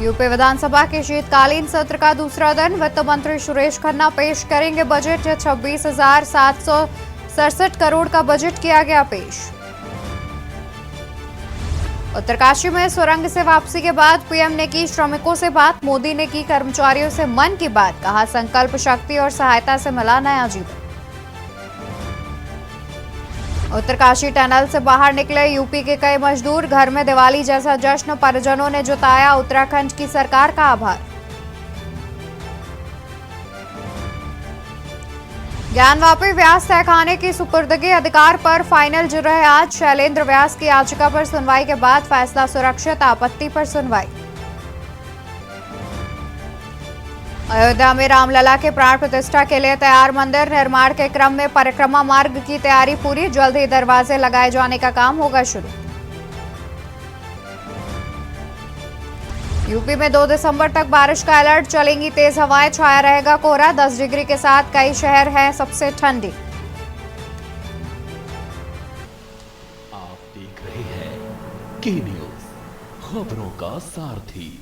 UP विधानसभा के शीतकालीन सत्र का दूसरा दिन वित्त मंत्री सुरेश खन्ना पेश करेंगे बजट। 26,767 करोड़ का बजट किया गया पेश। उत्तरकाशी में सुरंग से वापसी के बाद पीएम ने की श्रमिकों से बात। मोदी ने की कर्मचारियों से मन की बात, कहा संकल्प शक्ति और सहायता से मिला नया जीवन। उत्तरकाशी टनल से बाहर निकले यूपी के कई मजदूर, घर में दिवाली जैसा जश्न, परिजनों ने जताया उत्तराखंड की सरकार का आभार। ज्ञानवापी व्यास तहखाने की सुपुर्दगी अधिकार पर फाइनल जुड़ रहे आज। शैलेंद्र व्यास की याचिका पर सुनवाई के बाद फैसला सुरक्षित, आपत्ति पर सुनवाई। अयोध्या में रामलला के प्राण प्रतिष्ठा के लिए तैयार मंदिर, निर्माण के क्रम में परिक्रमा मार्ग की तैयारी पूरी, जल्द ही दरवाजे लगाए जाने का काम होगा शुरू। यूपी में 2 दिसंबर तक बारिश का अलर्ट, चलेंगी तेज हवाएं, छाया रहेगा कोहरा, 10 डिग्री के साथ कई शहर हैं सबसे ठंडी। आप देख रहे हैं के न्यूज, खबरों का सारथी।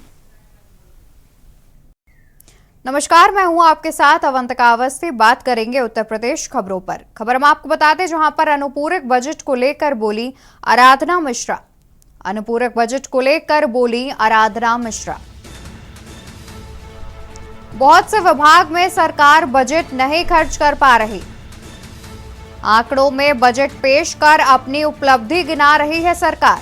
नमस्कार, मैं हूं आपके साथ अवंतिका अवस्थी। बात करेंगे उत्तर प्रदेश खबरों पर। खबर हम आपको बता दें, जहां पर अनुपूरक बजट को लेकर बोली आराधना मिश्रा। अनुपूरक बजट को लेकर बोली आराधना मिश्रा। बहुत से विभाग में सरकार बजट नहीं खर्च कर पा रही। आंकड़ों में बजट पेश कर अपनी उपलब्धि गिना रही है सरकार।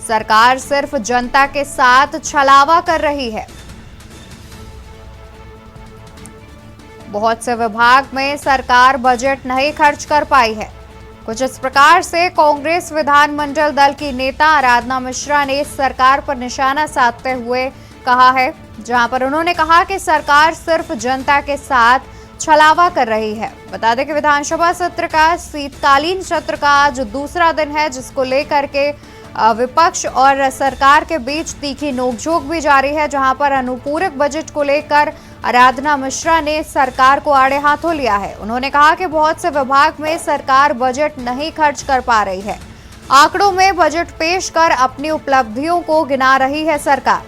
सरकार सिर्फ जनता के साथ छलावा कर रही है। बहुत से विभाग में सरकार बजट नहीं खर्च कर पाई है। कुछ इस प्रकार से कांग्रेस विधानमंडल दल की नेता आराधना मिश्रा ने सरकार पर निशाना साधते हुए कहा है, जहां पर उन्होंने कहा कि सरकार सिर्फ जनता के साथ छलावा कर रही है। बता दें कि विधानसभा सत्र का शीतकालीन सत्र का आज दूसरा दिन है, जिसको लेकर के विपक्ष और सरकार के बीच तीखी नोकझोंक भी जारी है, जहां पर अनुपूरक बजट को लेकर आराधना मिश्रा ने सरकार को आड़े हाथों लिया है। उन्होंने कहा कि बहुत से विभाग में सरकार बजट नहीं खर्च कर पा रही है। आंकड़ों में बजट पेश कर अपनी उपलब्धियों को गिना रही है सरकार।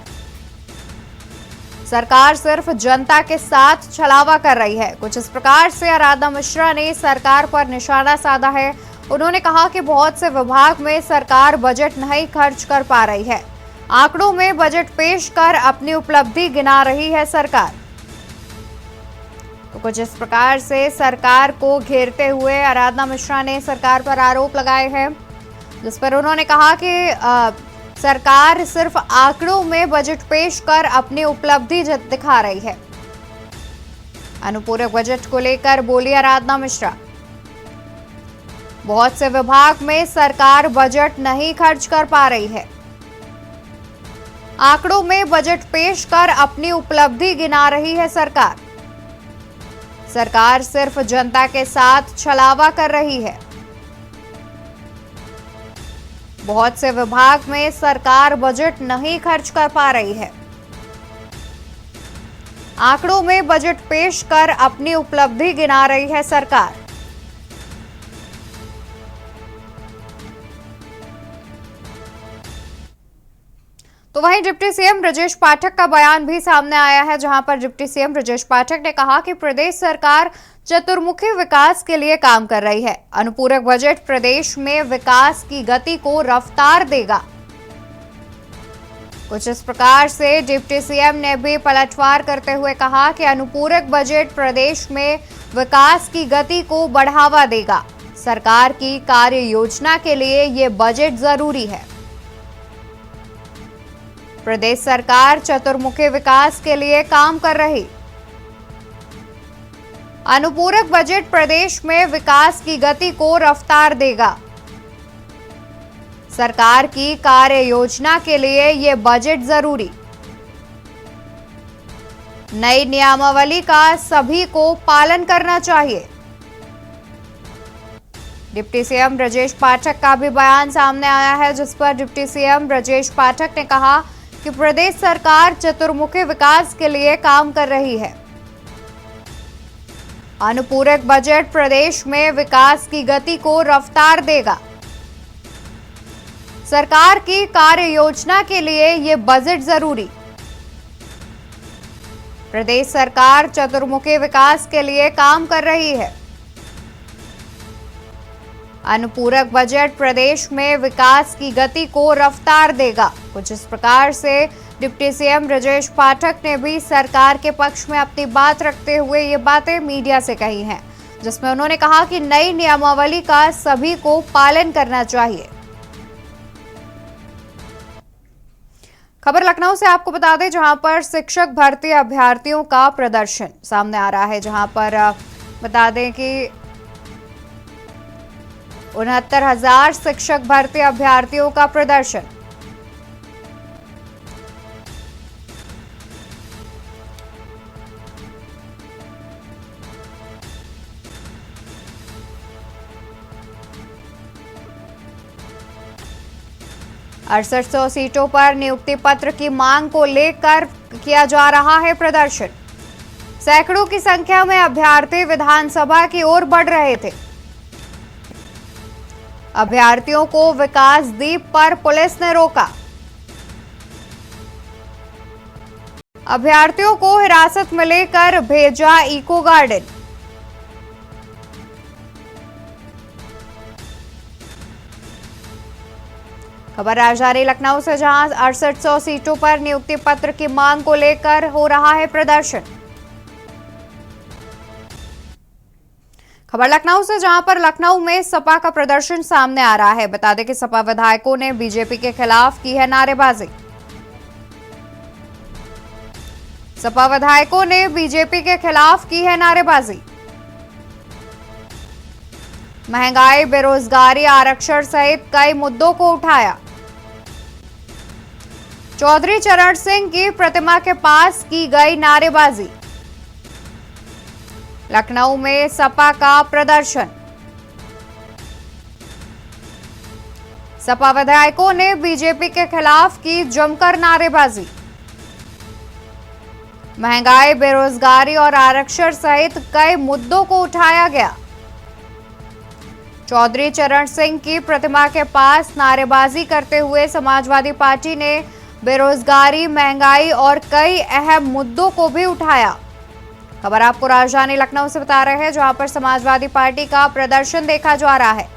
सरकार सिर्फ जनता के साथ छलावा कर रही है। कुछ इस प्रकार से आराधना मिश्रा ने सरकार पर निशाना साधा है। उन्होंने कहा कि बहुत से विभाग में सरकार बजट नहीं खर्च कर पा रही है। आंकड़ों में बजट पेश कर अपनी उपलब्धि गिना रही है सरकार। तो कुछ इस प्रकार से सरकार को घेरते हुए आराधना मिश्रा ने सरकार पर आरोप लगाए हैं, जिस पर उन्होंने कहा कि सरकार सिर्फ आंकड़ों में बजट पेश कर अपनी उपलब्धि दिखा रही है। अनुपूरक बजट को लेकर बोली आराधना मिश्रा। बहुत से विभाग में सरकार बजट नहीं खर्च कर पा रही है। आंकड़ों में बजट पेश कर अपनी उपलब्धि गिना रही है सरकार। सरकार सिर्फ जनता के साथ छलावा कर रही है। बहुत से विभाग में सरकार बजट नहीं खर्च कर पा रही है। आंकड़ों में बजट पेश कर अपनी उपलब्धि गिना रही है सरकार। तो वहीं डिप्टी सीएम ब्रजेश पाठक का बयान भी सामने आया है, जहां पर डिप्टी सीएम ब्रजेश पाठक ने कहा कि प्रदेश सरकार चतुर्मुखी विकास के लिए काम कर रही है। अनुपूरक बजट प्रदेश में विकास की गति को रफ्तार देगा। कुछ इस प्रकार से डिप्टी सीएम ने भी पलटवार करते हुए कहा कि अनुपूरक बजट प्रदेश में विकास की गति को बढ़ावा देगा। सरकार की कार्य योजना के लिए ये बजट जरूरी है। प्रदेश सरकार चतुर्मुखी विकास के लिए काम कर रही। अनुपूरक बजट प्रदेश में विकास की गति को रफ्तार देगा। सरकार की कार्य योजना के लिए ये बजट जरूरी। नई नियमावली का सभी को पालन करना चाहिए। डिप्टी सीएम ब्रजेश पाठक का भी बयान सामने आया है, जिस पर डिप्टी सीएम ब्रजेश पाठक ने कहा कि प्रदेश सरकार चतुर्मुखी विकास के लिए काम कर रही है। अनुपूरक बजट प्रदेश में विकास की गति को रफ्तार देगा। सरकार की कार्य योजना के लिए ये बजट जरूरी। प्रदेश सरकार चतुर्मुखी विकास के लिए काम कर रही है। अनुपूरक बजट प्रदेश में विकास की गति को रफ्तार देगा। कुछ इस प्रकार से डिप्टी सीएम ब्रजेश पाठक ने भी सरकार के पक्ष में अपनी बात रखते हुए ये बातें मीडिया से कही हैं, जिसमें उन्होंने कहा कि नई नियमावली का सभी को पालन करना चाहिए। खबर लखनऊ से आपको बता दें, जहां पर शिक्षक भर्ती अभ्यर्थियों का प्रदर्शन सामने आ रहा है, जहां पर बता दें कि 69,000 शिक्षक भर्ती अभ्यर्थियों का प्रदर्शन। अड़सठ 100 सीटों पर नियुक्ति पत्र की मांग को लेकर किया जा रहा है प्रदर्शन। सैकड़ों की संख्या में अभ्यर्थी विधानसभा की ओर बढ़ रहे थे। अभ्यर्थियों को विकास द्वीप पर पुलिस ने रोका। अभ्यर्थियों को हिरासत में लेकर भेजा इको गार्डन। खबर राजधानी लखनऊ से, जहां 6800 सीटों पर नियुक्ति पत्र की मांग को लेकर हो रहा है प्रदर्शन। खबर लखनऊ से, जहां पर लखनऊ में सपा का प्रदर्शन सामने आ रहा है। बता दें कि सपा विधायकों ने बीजेपी के खिलाफ की है नारेबाजी। सपा विधायकों ने बीजेपी के खिलाफ की है नारेबाजी। महंगाई, बेरोजगारी, आरक्षण सहित कई मुद्दों को उठाया। चौधरी चरण सिंह की प्रतिमा के पास की गई नारेबाजी। लखनऊ में सपा का प्रदर्शन। सपा विधायकों ने बीजेपी के खिलाफ की जमकर नारेबाजी। महंगाई, बेरोजगारी और आरक्षण सहित कई मुद्दों को उठाया गया। चौधरी चरण सिंह की प्रतिमा के पास नारेबाजी करते हुए समाजवादी पार्टी ने बेरोजगारी, महंगाई और कई अहम मुद्दों को भी उठाया। खबर आपको राजधानी लखनऊ से बता रहे हैं, जहां पर समाजवादी पार्टी का प्रदर्शन देखा जा रहा है।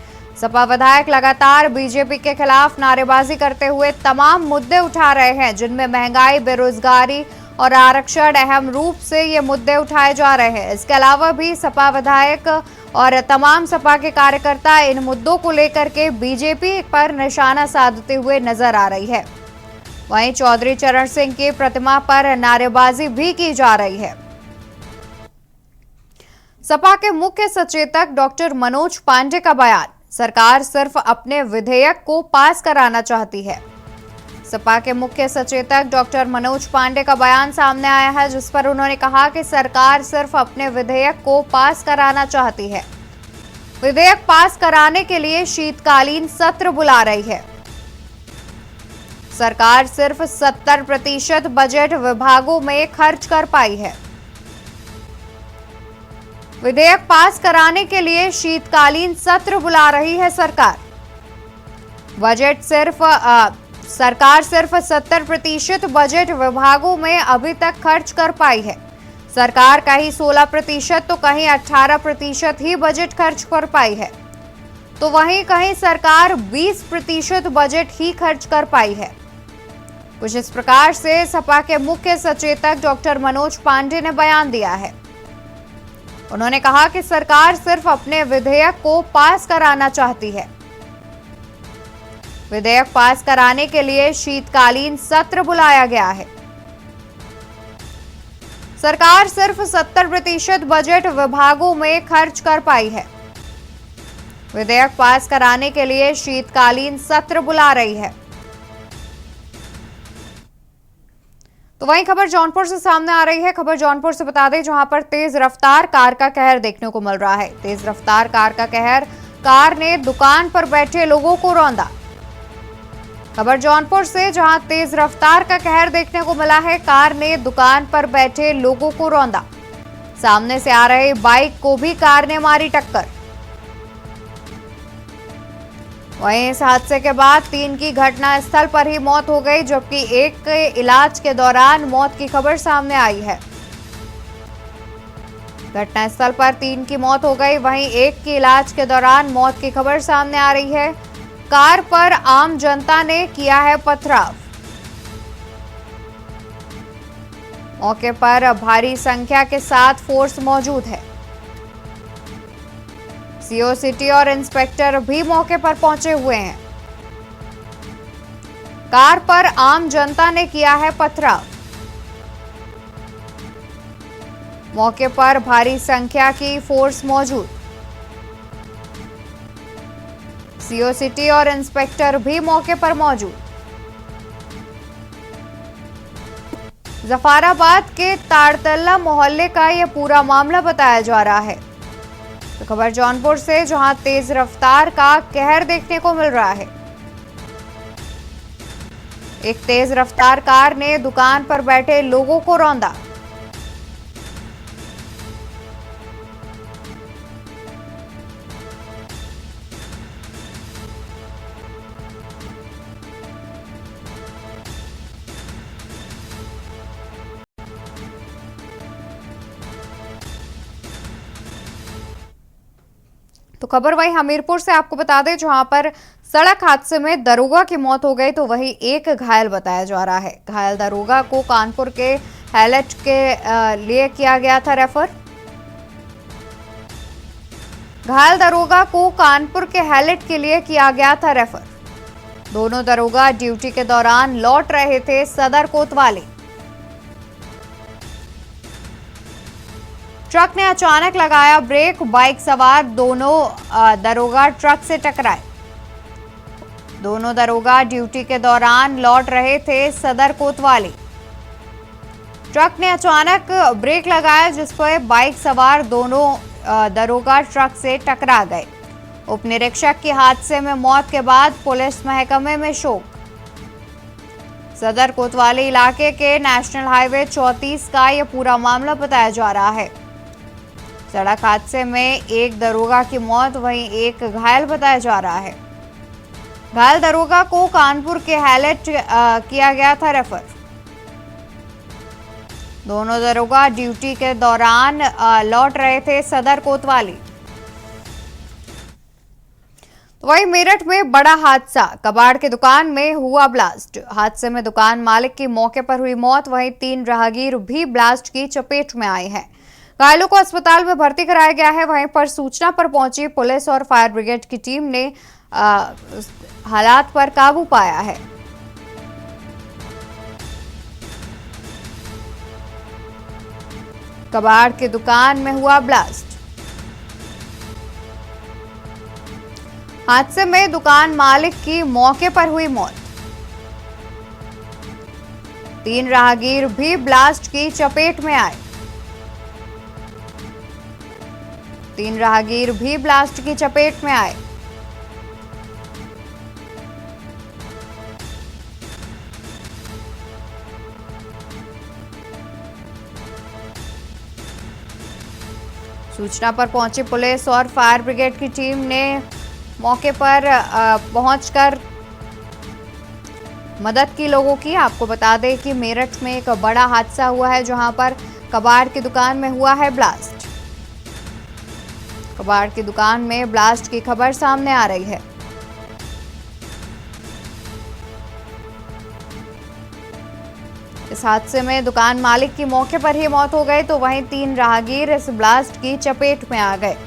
सपा विधायक लगातार बीजेपी के खिलाफ नारेबाजी करते हुए तमाम मुद्दे उठा रहे हैं, जिनमें महंगाई, बेरोजगारी और आरक्षण अहम रूप से ये मुद्दे उठाए जा रहे हैं। इसके अलावा भी सपा विधायक और तमाम सपा के कार्यकर्ता इन मुद्दों को लेकर के बीजेपी पर निशाना साधते हुए नजर आ रही है। वहीं चौधरी चरण सिंह की प्रतिमा पर नारेबाजी भी की जा रही है। सपा के मुख्य सचेतक डॉक्टर मनोज पांडे का बयान, सरकार सिर्फ अपने विधेयक को पास कराना चाहती है। सपा के मुख्य सचेतक डॉक्टर मनोज पांडे का बयान सामने आया है, जिस पर उन्होंने कहा कि सरकार सिर्फ अपने विधेयक को पास कराना चाहती है। विधेयक पास कराने के लिए शीतकालीन सत्र बुला रही है। सरकार सिर्फ 70% बजट विभागों में खर्च कर पाई है। विधेयक पास कराने के लिए शीतकालीन सत्र बुला रही है सरकार। सरकार सिर्फ 70% बजट विभागों में अभी तक खर्च कर पाई है। सरकार कहीं 16% तो कहीं 18% ही बजट खर्च कर पाई है, तो वहीं कहीं सरकार 20% बजट ही खर्च कर पाई है। कुछ इस प्रकार से सपा के मुख्य सचेतक डॉक्टर मनोज पांडे ने बयान दिया है। उन्होंने कहा कि सरकार सिर्फ अपने विधेयक को पास कराना चाहती है। विधेयक पास कराने के लिए शीतकालीन सत्र बुलाया गया है। सरकार सिर्फ 70% बजट विभागों में खर्च कर पाई है। विधेयक पास कराने के लिए शीतकालीन सत्र बुला रही है। तो वहीं खबर जौनपुर से सामने आ रही है। खबर जौनपुर से बता दें, जहां पर तेज रफ्तार कार का कहर देखने को मिल रहा है। तेज रफ्तार कार का कहर, कार ने दुकान पर बैठे लोगों को रौंदा। खबर जौनपुर से, जहां तेज रफ्तार का कहर देखने को मिला है। कार ने दुकान पर बैठे लोगों को रौंदा। सामने से आ रहे बाइक को भी कार ने मारी टक्कर। वहीं इस हादसे के बाद 3 की घटनास्थल पर ही मौत हो गई, जबकि एक के इलाज के दौरान मौत की खबर सामने आई है। घटनास्थल पर 3 की मौत हो गई, वहीं एक की इलाज के दौरान मौत की खबर सामने आ रही है। कार पर आम जनता ने किया है पथराव। मौके पर भारी संख्या के साथ फोर्स मौजूद है। सीओ सिटी और इंस्पेक्टर भी मौके पर पहुंचे हुए हैं। कार पर आम जनता ने किया है पथराव। मौके पर भारी संख्या की फोर्स मौजूद। सीओ सिटी और इंस्पेक्टर भी मौके पर मौजूद। जफराबाद के ताड़तल्ला मोहल्ले का यह पूरा मामला बताया जा रहा है। तो खबर जौनपुर से, जहां तेज रफ्तार का कहर देखने को मिल रहा है। एक तेज रफ्तार कार ने दुकान पर बैठे लोगों को रौंदा। तो खबर वही हमीरपुर से आपको बता दें, जहां पर सड़क हादसे में दरोगा की मौत हो गई, तो वही एक घायल बताया जा रहा है। घायल दरोगा को कानपुर के हैलेट के लिए किया गया था रेफर। घायल दरोगा को कानपुर के हैलेट के लिए किया गया था रेफर। दोनों दरोगा ड्यूटी के दौरान लौट रहे थे सदर कोतवाली। ट्रक ने अचानक लगाया ब्रेक, बाइक सवार दोनों दरोगा ट्रक से टकराए। दोनों दरोगा ड्यूटी के दौरान लौट रहे थे सदर कोतवाली। ट्रक ने अचानक ब्रेक लगाया, जिस पर बाइक सवार दोनों दरोगा ट्रक से टकरा गए। उप निरीक्षक की हादसे में मौत के बाद पुलिस महकमे में शोक। सदर कोतवाली इलाके के नेशनल हाईवे 34 का यह पूरा मामला बताया जा रहा है। सड़क हादसे में एक दरोगा की मौत, वहीं एक घायल बताया जा रहा है। घायल दरोगा को कानपुर के हैलेट किया गया था रेफर। दोनों दरोगा ड्यूटी के दौरान लौट रहे थे सदर कोतवाली। तो वहीं मेरठ में बड़ा हादसा, कबाड़ की दुकान में हुआ ब्लास्ट। हादसे में दुकान मालिक की मौके पर हुई मौत, वहीं 3 राहगीर भी ब्लास्ट की चपेट में आए हैं। घायलों को अस्पताल में भर्ती कराया गया है। वहीं पर सूचना पर पहुंची पुलिस और फायर ब्रिगेड की टीम ने हालात पर काबू पाया है। कबाड़ की दुकान में हुआ ब्लास्ट। हादसे में दुकान मालिक की मौके पर हुई मौत। 3 राहगीर भी ब्लास्ट की चपेट में आए। 3 राहगीर भी ब्लास्ट की चपेट में आए। सूचना पर पहुंची पुलिस और फायर ब्रिगेड की टीम ने मौके पर पहुंचकर मदद की लोगों की। आपको बता दें कि मेरठ में एक बड़ा हादसा हुआ है, जहां पर कबाड़ की दुकान में हुआ है ब्लास्ट। कबाड़ की दुकान में ब्लास्ट की खबर सामने आ रही है। इस हादसे में दुकान मालिक की मौके पर ही मौत हो गई, तो वहीं 3 राहगीर इस ब्लास्ट की चपेट में आ गए।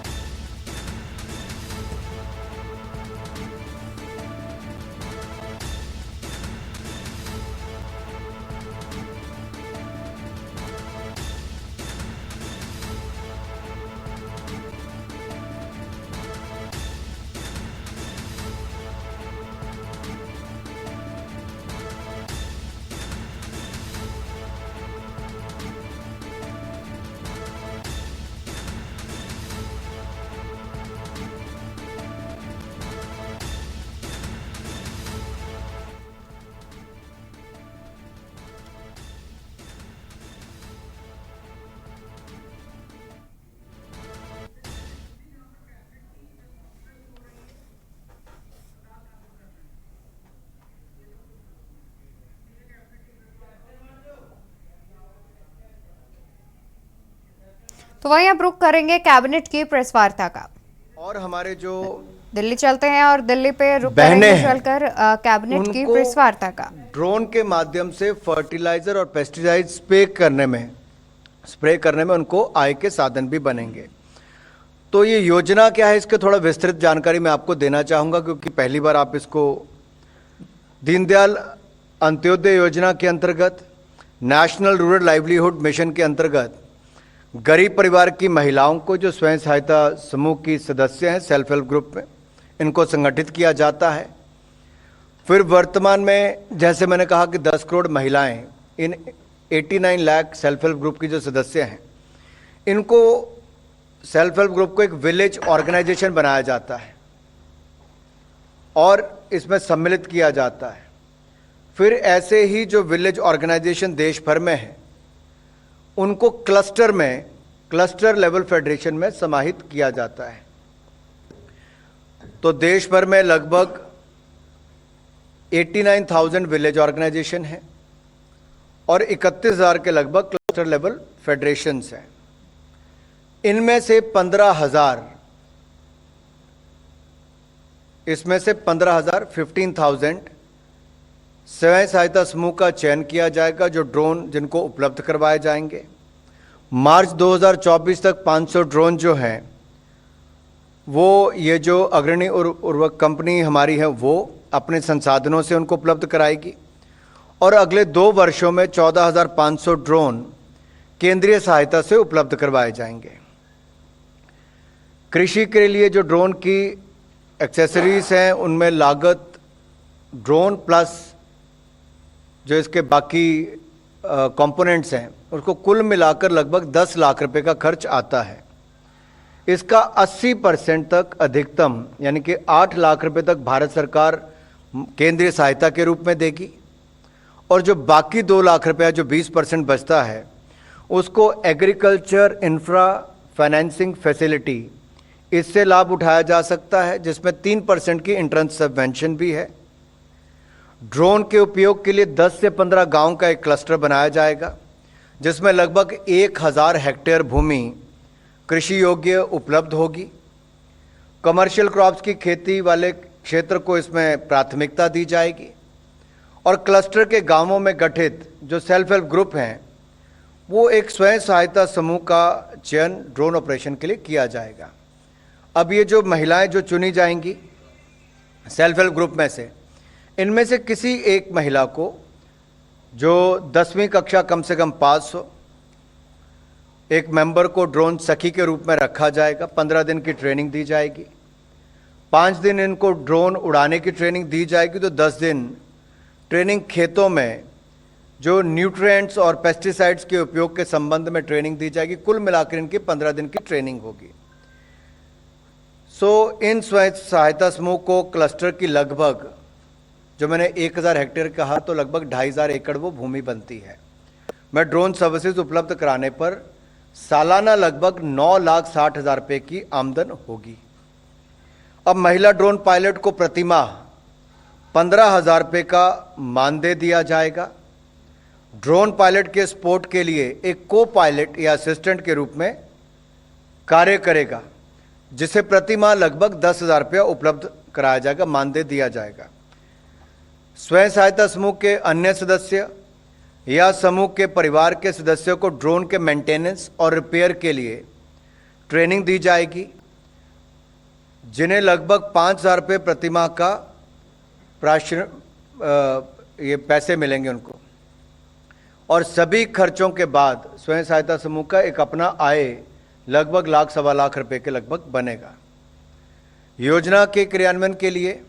तो वहीं अब रुख करेंगे कैबिनेट की प्रेस वार्ता का। और हमारे जो दिल्ली चलते हैं और दिल्ली पे रुख बहनें करेंगे हैं, चलकर कैबिनेट की उनको प्रेस वार्ता का। ड्रोन के माध्यम से फर्टिलाइजर और पेस्टिसाइड स्प्रे करने में उनको आय के साधन भी बनेंगे। तो ये योजना क्या है, इसके थोड़ा विस्तृत जानकारी मैं आपको देना चाहूँगा, क्योंकि पहली बार आप इसको दीनदयाल अंत्योदय योजना के अंतर्गत, नेशनल रूरल लाइवलीहुड मिशन के अंतर्गत गरीब परिवार की महिलाओं को जो स्वयं सहायता समूह की सदस्य हैं सेल्फ हेल्प ग्रुप में, इनको संगठित किया जाता है। फिर वर्तमान में जैसे मैंने कहा कि 10 करोड़ महिलाएं इन 89 लाख सेल्फ हेल्प ग्रुप की जो सदस्य हैं, इनको सेल्फ हेल्प ग्रुप को एक विलेज ऑर्गेनाइजेशन बनाया जाता है और इसमें सम्मिलित किया जाता है। फिर ऐसे ही जो विलेज ऑर्गेनाइजेशन देश भर में है, उनको क्लस्टर लेवल फेडरेशन में समाहित किया जाता है। तो देश भर में लगभग 89,000 विलेज ऑर्गेनाइजेशन है और 31,000 के लगभग क्लस्टर लेवल फेडरेशंस हैं। इनमें से 15,000 15,000 स्वयं सहायता समूह का चयन किया जाएगा, जो ड्रोन जिनको उपलब्ध करवाए जाएंगे। मार्च 2024 तक 500 ड्रोन जो हैं वो ये जो अग्रणी उर्वरक कंपनी हमारी है वो अपने संसाधनों से उनको उपलब्ध कराएगी और अगले 2 वर्षों में 14,500 ड्रोन केंद्रीय सहायता से उपलब्ध करवाए जाएंगे। कृषि के लिए जो ड्रोन की एक्सेसरीज हैं, उनमें लागत ड्रोन प्लस जो इसके बाकी कंपोनेंट्स हैं, उसको कुल मिलाकर लगभग 10 लाख रुपए का खर्च आता है। इसका 80% तक अधिकतम यानी कि 8 लाख रुपए तक भारत सरकार केंद्रीय सहायता के रूप में देगी और जो बाकी 2 लाख रुपया जो 20% बचता है, उसको एग्रीकल्चर इंफ्रा फाइनेंसिंग फैसिलिटी, इससे लाभ उठाया जा सकता है, जिसमें 3% की इंट्रेंस सबवेंशन भी है। ड्रोन के उपयोग के लिए 10 से 15 गांव का एक क्लस्टर बनाया जाएगा, जिसमें लगभग 1,000 हेक्टेयर भूमि कृषि योग्य उपलब्ध होगी। कमर्शियल क्रॉप्स की खेती वाले क्षेत्र को इसमें प्राथमिकता दी जाएगी और क्लस्टर के गांवों में गठित जो सेल्फ हेल्प ग्रुप हैं, वो एक स्वयं सहायता समूह का चयन ड्रोन ऑपरेशन के लिए किया जाएगा। अब ये जो महिलाएं जो चुनी जाएंगी सेल्फ हेल्प ग्रुप में से, इनमें से किसी एक महिला को जो 10वीं कक्षा कम से कम पास हो, एक मेंबर को ड्रोन सखी के रूप में रखा जाएगा। 15 दिन की ट्रेनिंग दी जाएगी। 5 दिन इनको ड्रोन उड़ाने की ट्रेनिंग दी जाएगी, तो 10 दिन ट्रेनिंग खेतों में जो न्यूट्रिएंट्स और पेस्टिसाइड्स के उपयोग के संबंध में ट्रेनिंग दी जाएगी। कुल मिलाकर इनकी 15 दिन की ट्रेनिंग होगी। इन स्वयं सहायता समूह को क्लस्टर की लगभग, जो मैंने 1,000 हेक्टेयर कहा, तो लगभग 2,500 एकड़ वो भूमि बनती है। मैं ड्रोन सर्विसेज उपलब्ध कराने पर सालाना लगभग 9,60,000 रुपये की आमदन होगी। अब महिला ड्रोन पायलट को प्रतिमाह 15,000 रुपये का मानदेय दिया जाएगा। ड्रोन पायलट के सपोर्ट के लिए एक को पायलट या असिस्टेंट के रूप में कार्य करेगा, जिसे प्रतिमाह लगभग 10,000 रुपया उपलब्ध कराया जाएगा, मानदेय दिया जाएगा। स्वयं सहायता समूह के अन्य सदस्य या समूह के परिवार के सदस्यों को ड्रोन के मेंटेनेंस और रिपेयर के लिए ट्रेनिंग दी जाएगी, जिन्हें लगभग 5,000 रुपये प्रतिमाह का ये पैसे मिलेंगे उनको। और सभी खर्चों के बाद स्वयं सहायता समूह का एक अपना आय लगभग 1,00,000 सवा लाख रुपए के लगभग बनेगा। योजना के क्रियान्वयन के लिए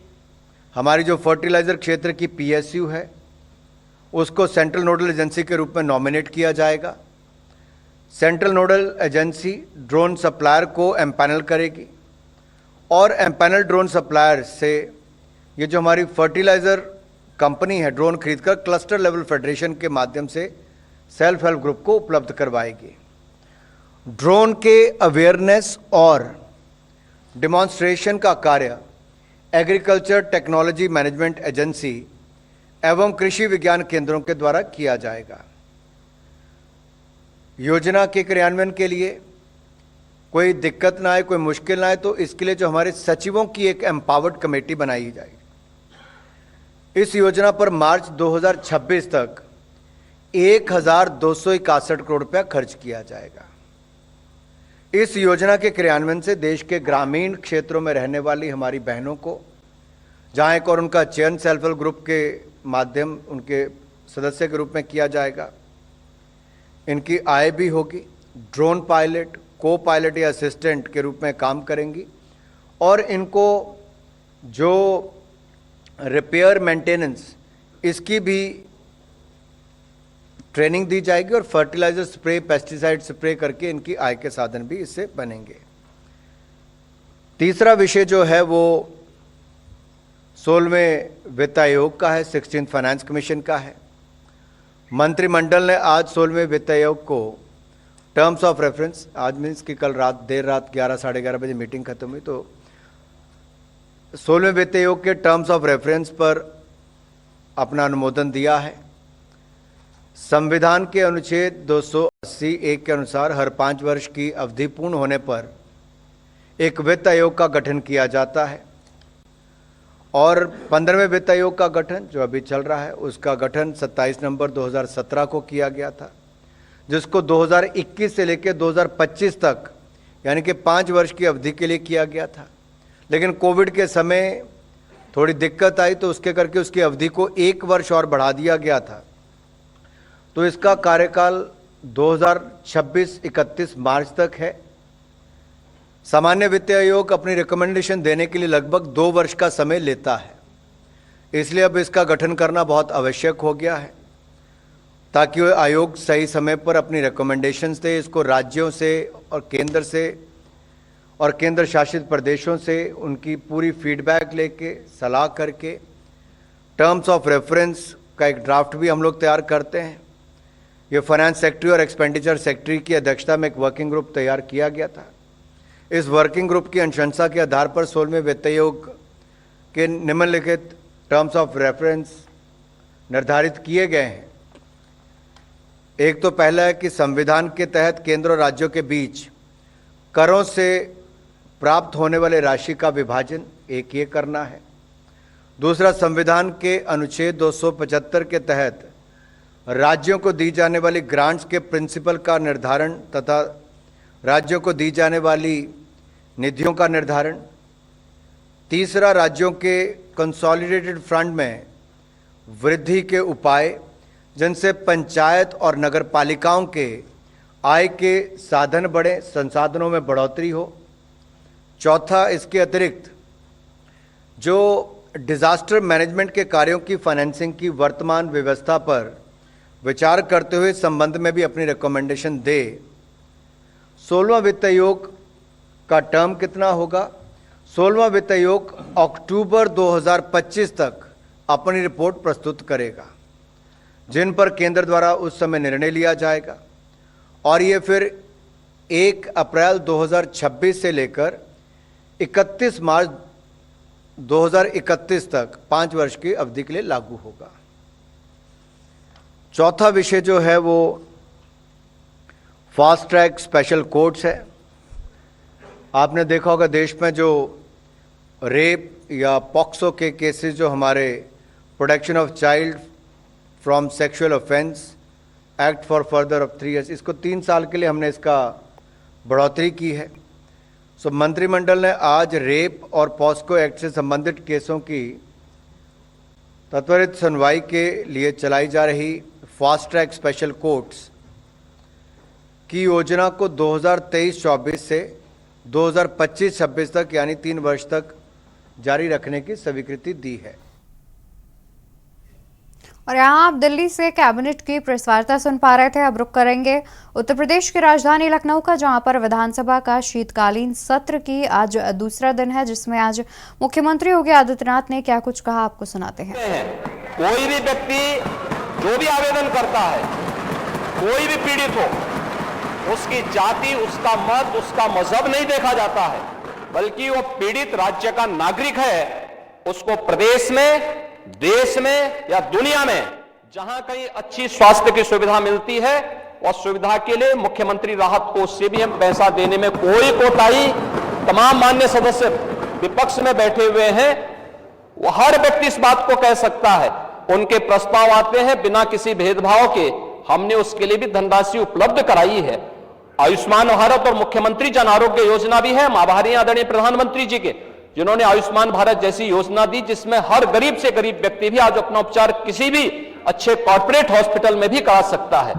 हमारी जो फर्टिलाइजर क्षेत्र की पीएसयू है, उसको सेंट्रल नोडल एजेंसी के रूप में नॉमिनेट किया जाएगा। Central nodal agency drone supplier को एम्पैनल करेगी और एम्पैनल ड्रोन सप्लायर से ये जो हमारी फर्टिलाइजर कंपनी है, ड्रोन खरीदकर क्लस्टर लेवल फेडरेशन के माध्यम से सेल्फ हेल्प ग्रुप को उपलब्ध करवाएगी। ड्रोन के अवेयरनेस और डिमॉन्स्ट्रेशन का कार्य एग्रीकल्चर टेक्नोलॉजी मैनेजमेंट एजेंसी एवं कृषि विज्ञान केंद्रों के द्वारा किया जाएगा। योजना के क्रियान्वयन के लिए कोई दिक्कत ना आए, कोई मुश्किल ना आए, तो इसके लिए जो हमारे सचिवों की एक एम्पावर्ड कमेटी बनाई जाएगी। इस योजना पर मार्च 2026 तक 1261 करोड़ रुपया खर्च किया जाएगा। इस योजना के क्रियान्वयन से देश के ग्रामीण क्षेत्रों में रहने वाली हमारी बहनों को, जहां एक और उनका चयन सेल्फ हेल्प ग्रुप के माध्यम उनके सदस्य के रूप में किया जाएगा, इनकी आय भी होगी। ड्रोन पायलट, को पायलट या असिस्टेंट के रूप में काम करेंगी और इनको जो रिपेयर मेंटेनेंस इसकी भी ट्रेनिंग दी जाएगी और फर्टिलाइजर स्प्रे, पेस्टिसाइड स्प्रे करके इनकी आय के साधन भी इससे बनेंगे। तीसरा विषय जो है वो 16वें वित्त आयोग का है, 16th फाइनेंस कमीशन का है। मंत्रिमंडल ने आज 16वें वित्त आयोग को टर्म्स ऑफ रेफरेंस, आज मीन्स कि कल रात देर रात 11 साढ़े 11 बजे मीटिंग खत्म हुई, तो 16वें वित्त आयोग के टर्म्स ऑफ रेफरेंस पर अपना अनुमोदन दिया है। संविधान के अनुच्छेद 280(1) के अनुसार हर 5 वर्ष की अवधि पूर्ण होने पर एक वित्त आयोग का गठन किया जाता है और 15वें वित्त आयोग का गठन जो अभी चल रहा है उसका गठन 27 नवंबर 2017 को किया गया था, जिसको 2021 से लेकर 2025 तक यानी कि 5 वर्ष की अवधि के लिए किया गया था। लेकिन कोविड के समय थोड़ी दिक्कत आई तो उसके करके उसकी अवधि को 1 वर्ष और बढ़ा दिया गया था। तो इसका कार्यकाल 2026-31 मार्च तक है। सामान्य वित्त आयोग अपनी रिकमेंडेशन देने के लिए लगभग 2 वर्ष का समय लेता है, इसलिए अब इसका गठन करना बहुत आवश्यक हो गया है ताकि वह आयोग सही समय पर अपनी रिकमेंडेशंस दे। इसको राज्यों से और केंद्र शासित प्रदेशों से उनकी पूरी फीडबैक लेके सलाह करके टर्म्स ऑफ रेफरेंस का एक ड्राफ्ट भी हम लोग तैयार करते हैं। ये फाइनेंस सेक्रेटरी और एक्सपेंडिचर सेक्रेटरी की अध्यक्षता में एक वर्किंग ग्रुप तैयार किया गया था। इस वर्किंग ग्रुप की अनुशंसा के आधार पर 16वें वित्त आयोग के निम्नलिखित टर्म्स ऑफ रेफरेंस निर्धारित किए गए हैं। एक तो पहला है कि संविधान के तहत केंद्र और राज्यों के बीच करों से प्राप्त होने वाले राशि का विभाजन एक ये करना है। दूसरा, संविधान के अनुच्छेद 275 के तहत राज्यों को दी जाने वाली ग्रांट्स के प्रिंसिपल का निर्धारण तथा राज्यों को दी जाने वाली निधियों का निर्धारण। तीसरा, राज्यों के कंसोलिडेटेड फंड में वृद्धि के उपाय जिनसे पंचायत और नगर पालिकाओं के आय के साधन बढ़े, संसाधनों में बढ़ोतरी हो। चौथा, इसके अतिरिक्त जो डिजास्टर मैनेजमेंट के कार्यों की फाइनेंसिंग की वर्तमान व्यवस्था पर विचार करते हुए संबंध में भी अपनी रिकमेंडेशन दे। 16वां वित्त आयोग का टर्म कितना होगा? 16वां वित्त आयोग अक्टूबर 2025 तक अपनी रिपोर्ट प्रस्तुत करेगा, जिन पर केंद्र द्वारा उस समय निर्णय लिया जाएगा और ये फिर 1 अप्रैल 2026 से लेकर 31 मार्च 2031 तक 5 वर्ष की अवधि के लिए लागू होगा। चौथा विषय जो है वो फास्ट ट्रैक स्पेशल कोर्ट्स है। आपने देखा होगा देश में जो रेप या पॉक्सो के केसेस जो हमारे protection of child from sexual offence act for further of 3 years, इसको 3 साल के लिए हमने इसका बढ़ोतरी की है। सो मंत्रिमंडल ने आज रेप और पॉक्सो एक्ट से संबंधित केसों की त्वरित सुनवाई के लिए चलाई जा रही फास्ट ट्रैक स्पेशल कोर्ट्स की योजना को 2023-24 से 2025-26 तक यानी 3 वर्ष तक जारी रखने की स्वीकृति दी है। और यहाँ आप दिल्ली से कैबिनेट की प्रेस वार्ता सुन पा रहे थे। अब रुक करेंगे उत्तर प्रदेश की राजधानी लखनऊ का, जहाँ पर विधानसभा का शीतकालीन सत्र की आज दूसरा दिन है, जिसमें आज मुख्यमंत्री योगी आदित्यनाथ ने क्या कुछ कहा आपको सुनाते हैं। कोई भी व्यक्ति जो भी आवेदन करता है, कोई भी पीड़ित हो, उसकी जाति, उसका मत, उसका मजहब नहीं देखा जाता है, बल्कि वो पीड़ित राज्य का नागरिक है। उसको प्रदेश में, देश में या दुनिया में जहां कहीं अच्छी स्वास्थ्य की सुविधा मिलती है, और सुविधा के लिए मुख्यमंत्री राहत कोष से भी हम पैसा देने में कोई कोताही, तमाम मान्य सदस्य विपक्ष में बैठे हुए हैं, वो हर व्यक्ति इस बात को कह सकता है। उनके प्रस्ताव आते हैं बिना किसी भेदभाव के, हमने उसके लिए भी धनराशि उपलब्ध कराई है। आयुष्मान भारत और मुख्यमंत्री जन आरोग्य योजना भी है। हम आभारी हैं आदरणीय प्रधानमंत्री जी के, जिन्होंने आयुष्मान भारत जैसी योजना दी, जिसमें हर गरीब से गरीब व्यक्ति भी आज अपना उपचार किसी भी अच्छे कॉर्पोरेट हॉस्पिटल में भी करा सकता है,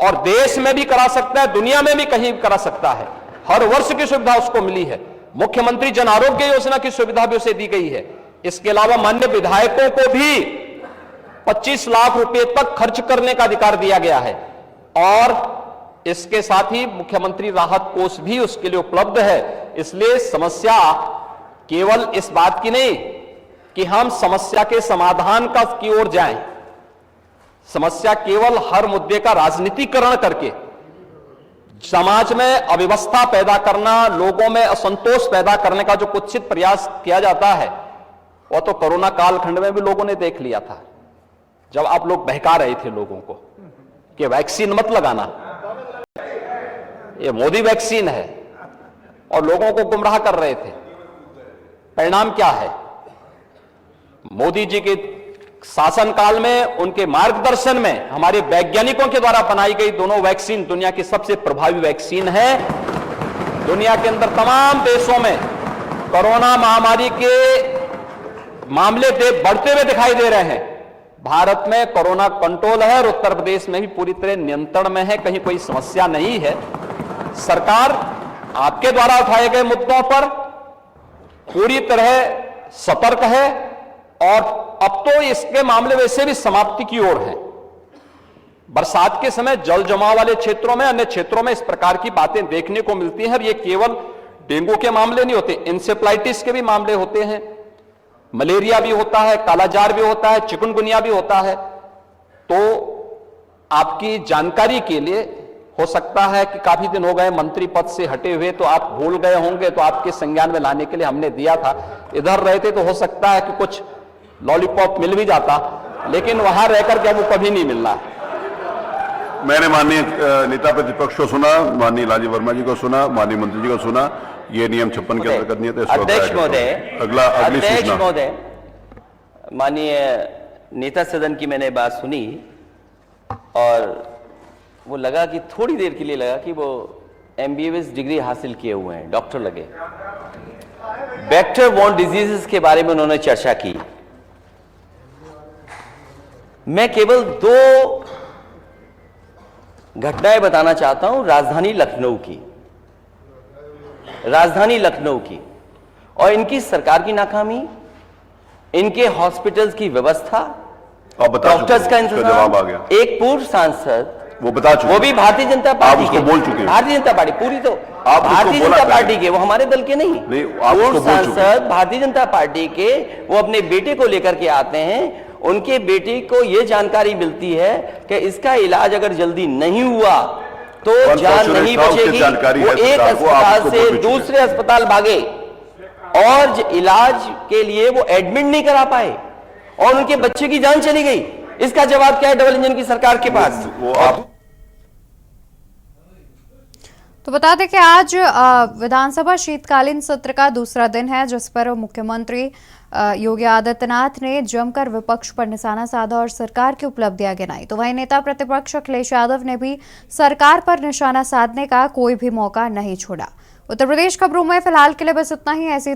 और देश में भी करा सकता है, दुनिया में भी कहीं भी करा सकता है। हर वर्ष की सुविधा उसको मिली है। मुख्यमंत्री जन आरोग्य योजना की सुविधा भी उसे दी गई है। इसके अलावा मान्य विधायकों को भी 25 लाख रुपए तक खर्च करने का अधिकार दिया गया है, और इसके साथ ही मुख्यमंत्री राहत कोष भी उसके लिए उपलब्ध है। इसलिए समस्या केवल इस बात की नहीं कि हम समस्या के समाधान की ओर जाएं, समस्या केवल हर मुद्दे का राजनीतिकरण करके समाज में अव्यवस्था पैदा करना, लोगों में असंतोष पैदा करने का जो कुत्सित प्रयास किया जाता है, वो तो कोरोना कालखंड में भी लोगों ने देख लिया था, जब आप लोग बहका रहे थे लोगों को कि वैक्सीन मत लगाना, ये मोदी वैक्सीन है, और लोगों को गुमराह कर रहे थे। परिणाम क्या है? मोदी जी के शासनकाल में, उनके मार्गदर्शन में हमारे वैज्ञानिकों के द्वारा बनाई गई दोनों वैक्सीन दुनिया की सबसे प्रभावी वैक्सीन है। दुनिया के अंदर तमाम देशों में कोरोना महामारी के मामले बढ़ते हुए दिखाई दे रहे हैं। भारत में कोरोना कंट्रोल है और उत्तर प्रदेश में भी पूरी तरह नियंत्रण में है, कहीं कोई समस्या नहीं है। सरकार आपके द्वारा उठाए गए मुद्दों पर पूरी तरह सतर्क है, और अब तो इसके मामले वैसे भी समाप्ति की ओर है। बरसात के समय जल जमाव वाले क्षेत्रों में, अन्य क्षेत्रों में इस प्रकार की बातें देखने को मिलती हैं। ये केवल डेंगू के मामले नहीं होते, इंसेफ्लाइटिस के भी मामले होते हैं, मलेरिया भी होता है, कालाजार भी होता है, चिकनगुनिया भी होता है। तो आपकी जानकारी के लिए, हो सकता है कि काफी दिन हो गए मंत्री पद से हटे हुए, तो आप भूल गए होंगे, तो आपके संज्ञान में लाने के लिए हमने दिया था। इधर रहते तो हो सकता है कि कुछ लॉलीपॉप मिल भी जाता, लेकिन वहां रहकर के वो कभी नहीं मिलना। मैंने माननीय नेता प्रतिपक्ष को सुना, माननीय लालजी वर्मा जी को सुना, माननीय मंत्री जी को सुना। ये नियम 56 के अंतर्गत नहीं है। अध्यक्ष महोदय, अध्यक्ष महोदय, माननीय नेता सदन की मैंने बात सुनी, और वो लगा कि थोड़ी देर के लिए लगा कि वो MBBS डिग्री हासिल किए हुए हैं, डॉक्टर लगे। वेक्टर बोर्न डिजीजेस के बारे में उन्होंने चर्चा की। मैं केवल 2 घटनाएं बताना चाहता हूं राजधानी लखनऊ की, और इनकी सरकार की नाकामी, इनके हॉस्पिटल्स की व्यवस्था, डॉक्टर्स का इंतजाम। एक पूर्व सांसद, वो बता चुके, वो भी भारतीय जनता पार्टी के, बोल चुके हैं। भारतीय जनता पार्टी पूरी, तो भारतीय जनता पार्टी के, वो हमारे दल के नहीं, पूर्व सांसद भारतीय जनता पार्टी के, वो अपने बेटे को लेकर के आते हैं। उनके बेटे को ये जानकारी मिलती है कि इसका इलाज अगर जल्दी नहीं हुआ तो जान नहीं बचेगी। वो एक अस्पताल से दूसरे अस्पताल भागे और इलाज के लिए वो एडमिट नहीं करा पाए, और उनके बच्चे की जान चली गई। इसका जवाब क्या है डबल इंजन की सरकार के पास? तो बता दें कि आज विधानसभा शीतकालीन सत्र का दूसरा दिन है, जिस पर मुख्यमंत्री योगी आदित्यनाथ ने जमकर विपक्ष पर निशाना साधा और सरकार की उपलब्धियां गिनाई। तो वहीं नेता प्रतिपक्ष अखिलेश यादव ने भी सरकार पर निशाना साधने का कोई भी मौका नहीं छोड़ा। उत्तर प्रदेश खबरों में फिलहाल के लिए बस इतना ही। ऐसी